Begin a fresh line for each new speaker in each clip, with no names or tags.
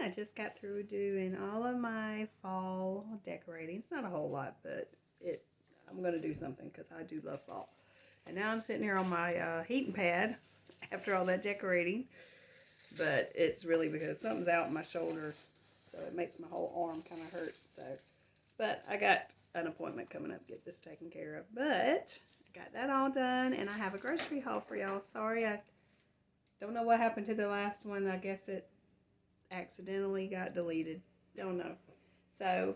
I just got through doing all of my fall decorating. It's not a whole lot, but it I'm gonna do something because I do love fall. And now I'm sitting here on my heating pad after all that decorating, but it's really because something's out in my shoulder, so it makes my whole arm kind of hurt. So, but I got an appointment coming up to get this taken care of. But I got that all done, and I have a grocery haul for y'all. Sorry, I don't know what happened to the last one. I guess it accidentally got deleted. Don't know. So,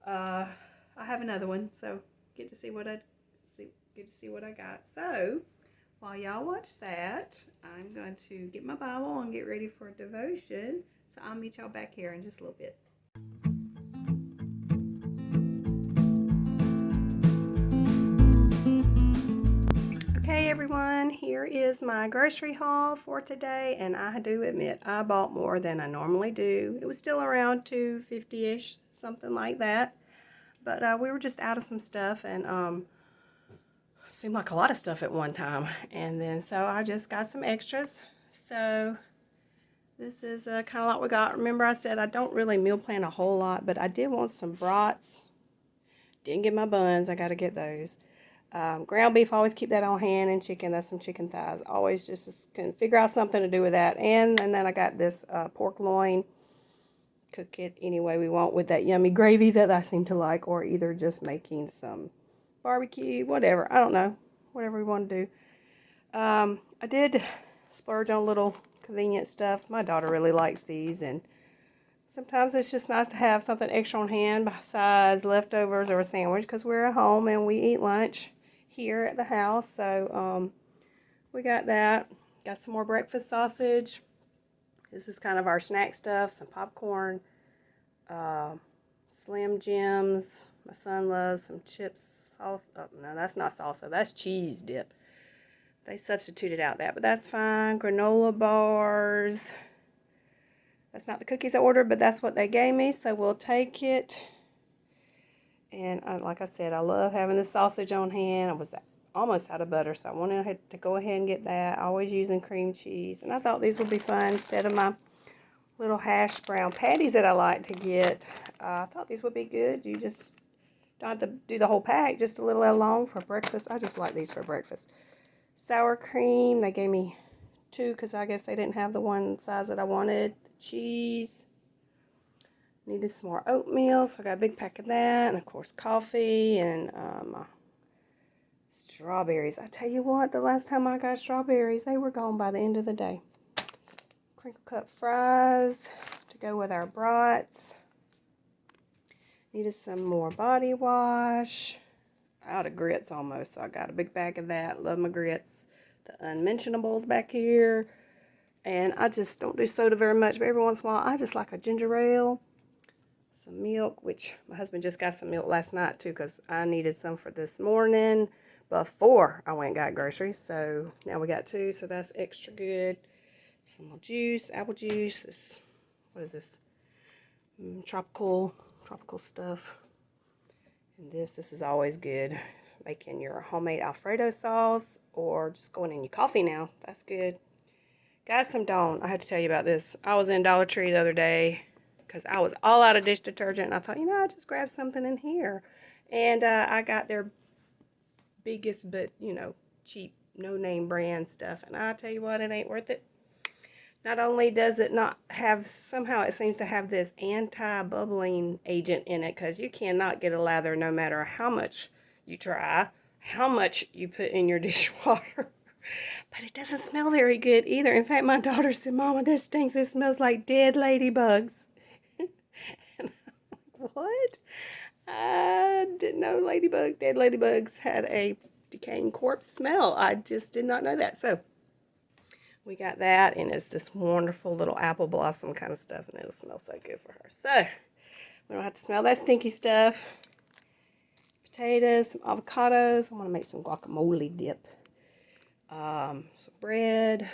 I have another one. So get to see what I see. Get to see what I got. So while y'all watch that, I'm going to get my Bible and get ready for devotion. So I'll meet y'all back here in just a little bit. Okay, everyone, here is my grocery haul for today, and I do admit I bought more than I normally do. It was still around $2.50-ish, something like that, but we were just out of some stuff, and seemed like a lot of stuff at one time, and then so I just got some extras. So this is kind of like we got. Remember I said I don't really meal plan a whole lot, but I did want some brats. Didn't get my buns. I got to get those. Ground beef, always keep that on hand, and chicken, that's some chicken thighs. Always just can figure out something to do with that. And then I got this pork loin. Cook it any way we want with that yummy gravy that I seem to like, or either just making some barbecue, whatever. I don't know. Whatever we want to do. I did splurge on little convenient stuff. My daughter really likes these, and sometimes it's just nice to have something extra on hand besides leftovers or a sandwich, because we're at home and we eat lunch here at the house. So we got that. Got some more breakfast sausage. This is kind of our snack stuff. Some popcorn, Slim Jims. My son loves some chips salsa. Oh, no, that's not salsa. That's cheese dip. They substituted out that, but that's fine. Granola bars. That's not the cookies I ordered, but that's what they gave me, so we'll take it. And like I said, I love having the sausage on hand. I was almost out of butter, so I wanted to go ahead and get that. Always using cream cheese. And I thought these would be fun instead of my little hash brown patties that I like to get. I thought these would be good. You just don't have to do the whole pack, just a little long for breakfast. I just like these for breakfast. Sour cream, they gave me 2 because I guess they didn't have the one size that I wanted. Cheese. Needed some more oatmeal, so I got a big pack of that, and of course coffee, and strawberries. I tell you what, the last time I got strawberries, they were gone by the end of the day. Crinkle cut fries to go with our brats. Needed some more body wash. Out of grits almost, so I got a big bag of that. Love my grits. The unmentionables back here. And I just don't do soda very much, but every once in a while I just like a ginger ale. Some milk, which my husband just got some milk last night too, because I needed some for this morning before I went and got groceries. So now we got 2, so that's extra good. Some more juice, apple juice. What is this? Tropical stuff. And this is always good. Making your homemade Alfredo sauce, or just going in your coffee now. That's good. Got some Dawn. I have to tell you about this. I was in Dollar Tree the other day because I was all out of dish detergent, and I thought, I'll just grab something in here. And I got their biggest but, cheap, no-name brand stuff. And I tell you what, it ain't worth it. Not only does it not have, somehow it seems to have this anti-bubbling agent in it, because you cannot get a lather no matter how much you try, how much you put in your dishwater. But it doesn't smell very good either. In fact, my daughter said, Mama, this stinks. It smells like dead ladybugs. And I'm like, what? I didn't know dead ladybugs had a decaying corpse smell. I just did not know that. So we got that, and it's this wonderful little apple blossom kind of stuff, and it'll smell so good for her. So we don't have to smell that stinky stuff. Potatoes, some avocados. I want to make some guacamole dip. Some bread.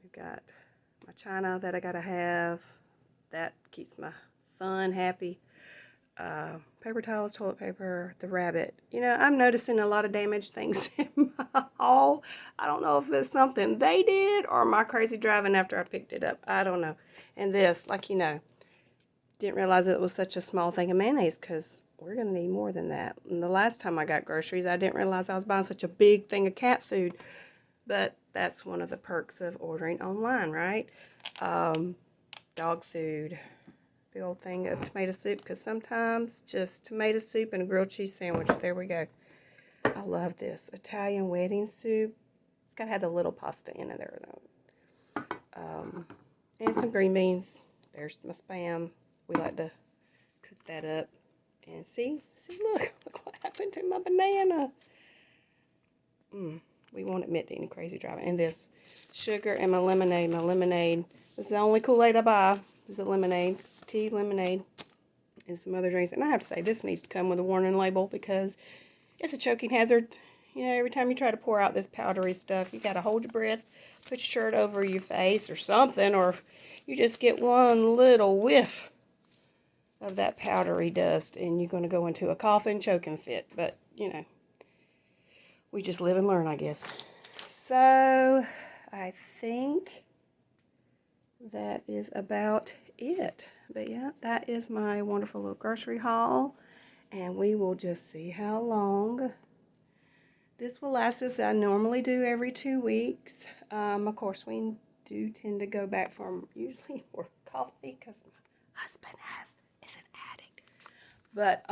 We've got my china that I gotta have. That keeps my son happy. paper towels, toilet paper, the rabbit. You know, I'm noticing a lot of damaged things in my haul. I don't know if it's something they did or my crazy driving after I picked it up. I don't know. And this, like, you know, didn't realize it was such a small thing of mayonnaise because we're going to need more than that. And the last time I got groceries, I didn't realize I was buying such a big thing of cat food. But that's one of the perks of ordering online, right? Dog food. Big old thing of tomato soup, because sometimes just tomato soup and a grilled cheese sandwich. There we go. I love this. Italian wedding soup. It's got to have the little pasta in it there, though. And some green beans. There's my Spam. We like to cook that up. And see, look what happened to my banana. We won't admit to any crazy driving. And this sugar and my lemonade. This is the only Kool-Aid I buy. This is a lemonade. It's tea, lemonade, and some other drinks. And I have to say, this needs to come with a warning label because it's a choking hazard. You know, every time you try to pour out this powdery stuff, you got to hold your breath, put your shirt over your face or something, or you just get one little whiff of that powdery dust, and you're going to go into a coughing, choking fit. But, you know, we just live and learn, I guess. So, I think that is about it. But yeah, that is my wonderful little grocery haul. And we will just see how long this will last us. I normally do every 2 weeks. Of course, we do tend to go back for usually more coffee because my husband is an addict. But,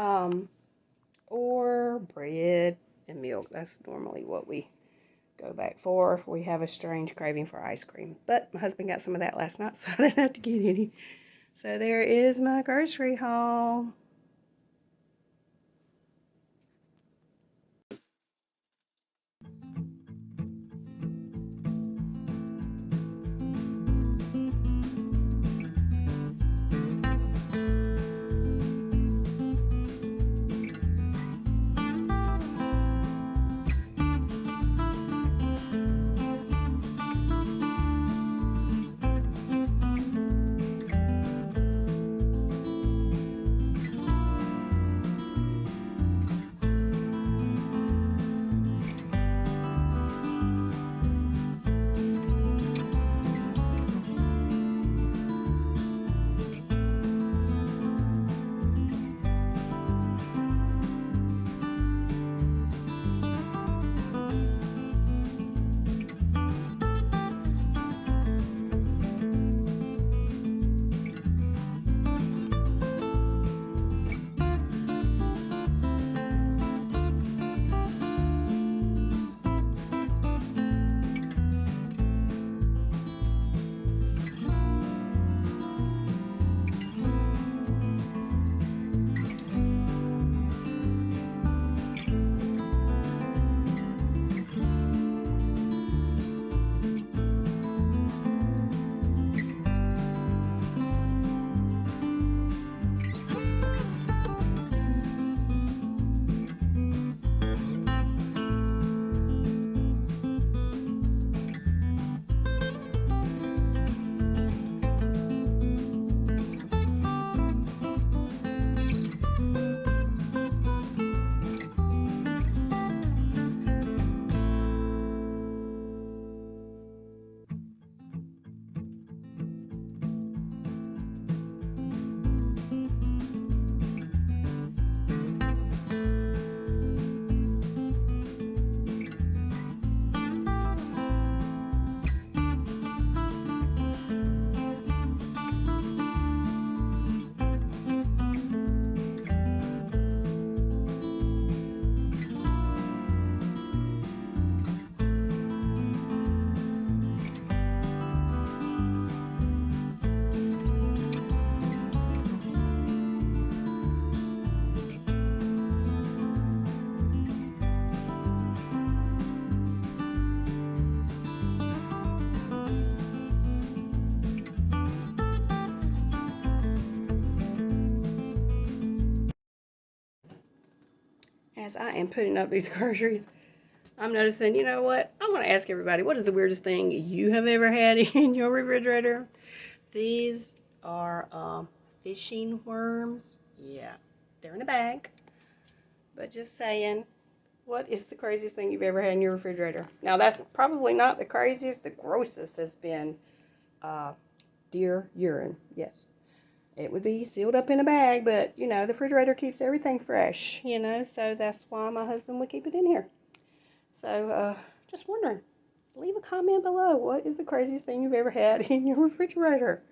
or bread and milk. That's normally what we go back for if we have a strange craving for ice cream. But my husband got some of that last night, so I didn't have to get any. So there is my grocery haul. As I am putting up these groceries, I'm noticing, you know what? I'm going to ask everybody, what is the weirdest thing you have ever had in your refrigerator? These are fishing worms. Yeah, They're in a bag. But just saying, what is the craziest thing you've ever had in your refrigerator? Now, that's probably not the craziest. The grossest has been deer urine. Yes. It would be sealed up in a bag, but, you know, the refrigerator keeps everything fresh, you know, so that's why my husband would keep it in here. So, just wondering, leave a comment below. What is the craziest thing you've ever had in your refrigerator?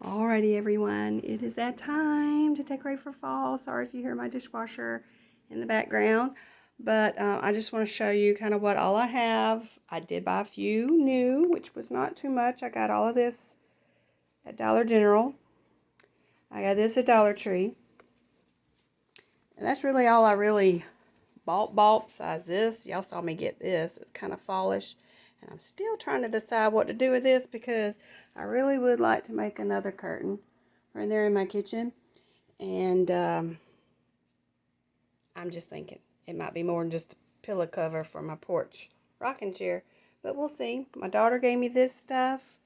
Alrighty, everyone, it is that time to decorate for fall. Sorry if you hear my dishwasher in the background, but I just want to show you kind of what all I have. I did buy a few new, which was not too much. I got all of this at Dollar General. I got this at Dollar Tree. And that's really all I really bought besides this. Y'all saw me get this. It's kind of fallish. And I'm still trying to decide what to do with this because I really would like to make another curtain right there in my kitchen. And I'm just thinking it might be more than just a pillow cover for my porch rocking chair. But we'll see. My daughter gave me this stuff.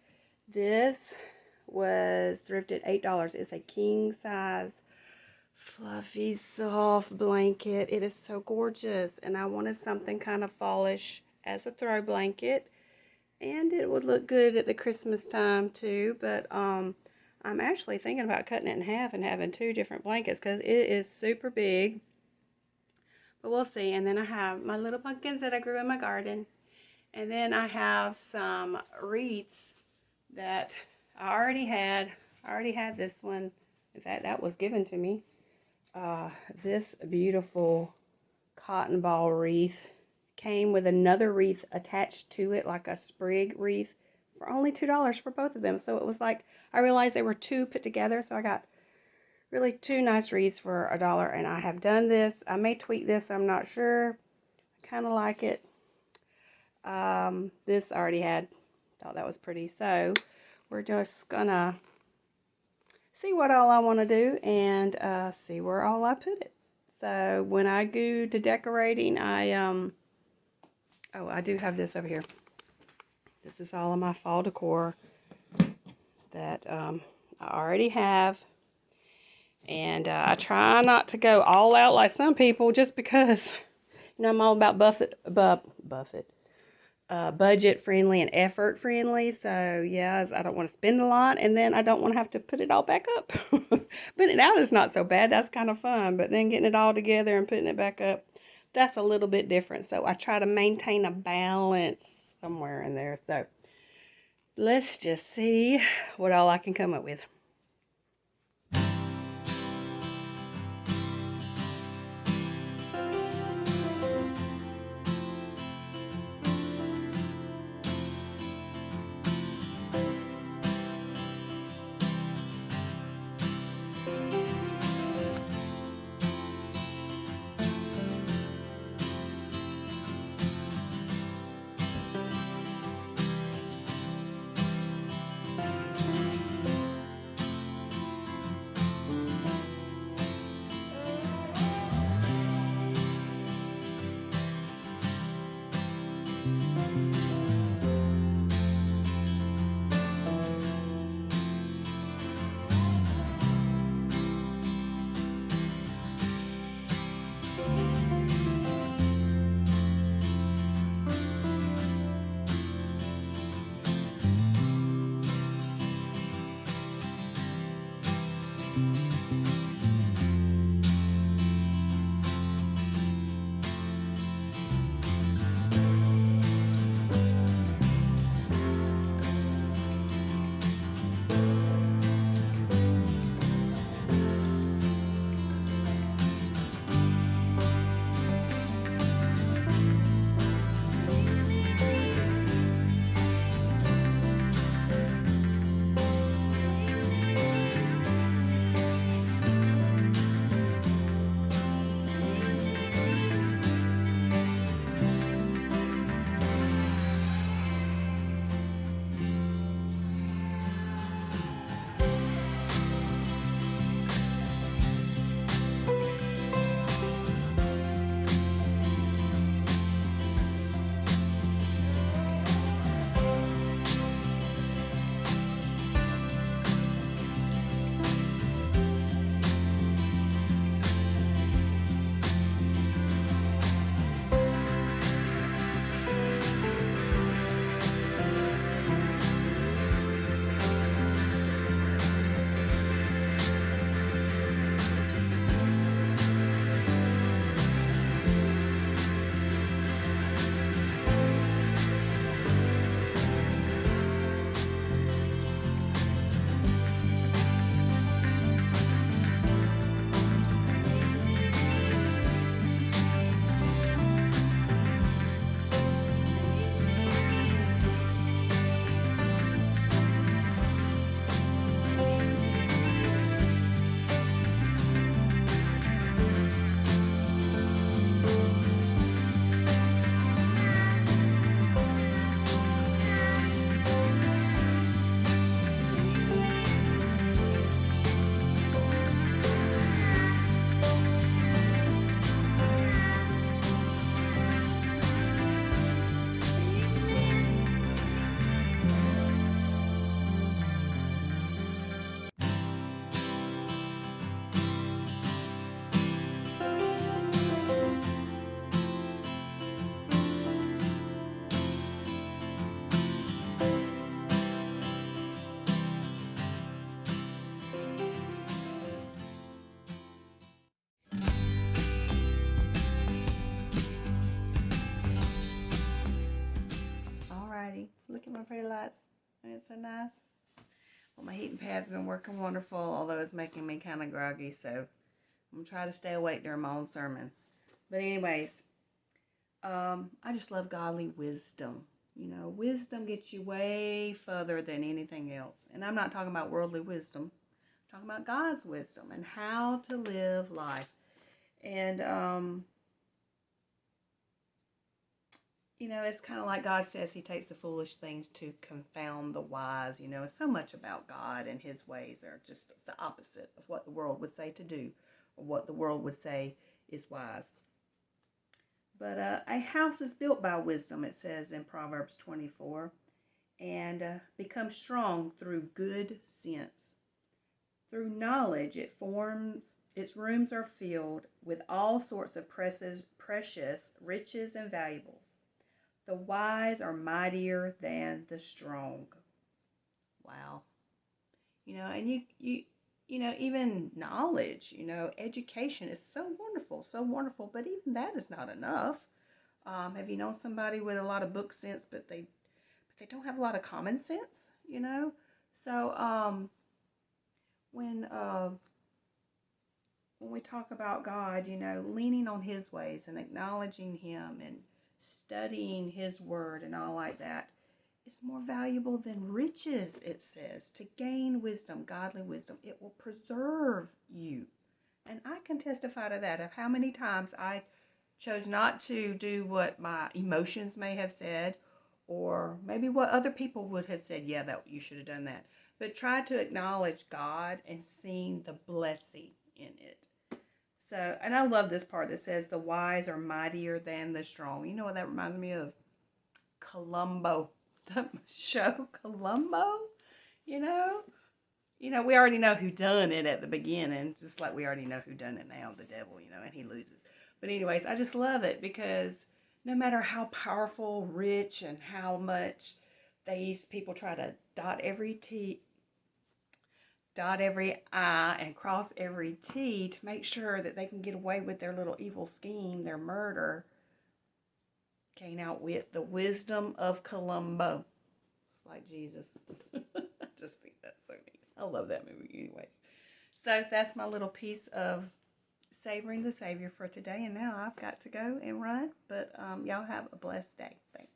This was thrifted $8. It's a king size fluffy soft blanket. It is so gorgeous, and I wanted something kind of fallish as a throw blanket, and it would look good at the Christmas time too. But I'm actually thinking about cutting it in half and having two different blankets because it is super big, but we'll see. And then I have my little pumpkins that I grew in my garden, and then I have some wreaths that I already had this one. In fact, that was given to me. This beautiful cotton ball wreath came with another wreath attached to it, like a sprig wreath, for only $2 for both of them. So it was like, I realized they were two put together, so I got really two nice wreaths for $1. And I have done this. I may tweak this, I'm not sure. I kind of like it. This I already had. Thought that was pretty. So we're just gonna see what all I want to do and see where all I put it. So when I go to decorating, I do have this over here. This is all of my fall decor that I already have. And I try not to go all out like some people just because, you know, I'm all about budget friendly and effort friendly. So yeah, I don't want to spend a lot, and then I don't want to have to put it all back up. Putting it out is not so bad. That's kind of fun, but then getting it all together and putting it back up, that's a little bit different. So I try to maintain a balance somewhere in there. So let's just see what all I can come up with. Look at my pretty lights. Isn't it so nice? Well, my heating pad's been working wonderful, although it's making me kind of groggy, so I'm going to try to stay awake during my own sermon. But anyways, I just love godly wisdom. You know, wisdom gets you way further than anything else. And I'm not talking about worldly wisdom. I'm talking about God's wisdom and how to live life. And, you know, it's kind of like God says he takes the foolish things to confound the wise. You know, so much about God and his ways are just the opposite of what the world would say to do or what the world would say is wise. But a house is built by wisdom, it says in Proverbs 24, and becomes strong through good sense. Through knowledge, its rooms are filled with all sorts of precious riches and valuables. The wise are mightier than the strong. Wow. You know, and you know, even knowledge, you know, education is so wonderful, but even that is not enough. Have you known somebody with a lot of book sense, but they don't have a lot of common sense, you know? So, when we talk about God, you know, leaning on his ways and acknowledging him and studying his word and all like that, it's more valuable than riches, it says. To gain wisdom, godly wisdom, it will preserve you. And I can testify to that, of how many times I chose not to do what my emotions may have said, or maybe what other people would have said, yeah, that you should have done that. But try to acknowledge God and seeing the blessing in it. So, and I love this part that says the wise are mightier than the strong. You know what that reminds me of? Columbo. The show Columbo. You know, we already know who done it at the beginning, just like we already know who done it now, the devil, you know, and he loses. But anyways, I just love it because no matter how powerful, rich, and how much these people try to dot every T, dot every I, and cross every T to make sure that they can get away with their little evil scheme, their murder, can't outwit the wisdom of Columbo. It's like Jesus. I just think that's so neat. I love that movie anyways. So that's my little piece of savoring the Savior for today. And now I've got to go and run. But y'all have a blessed day. Thanks.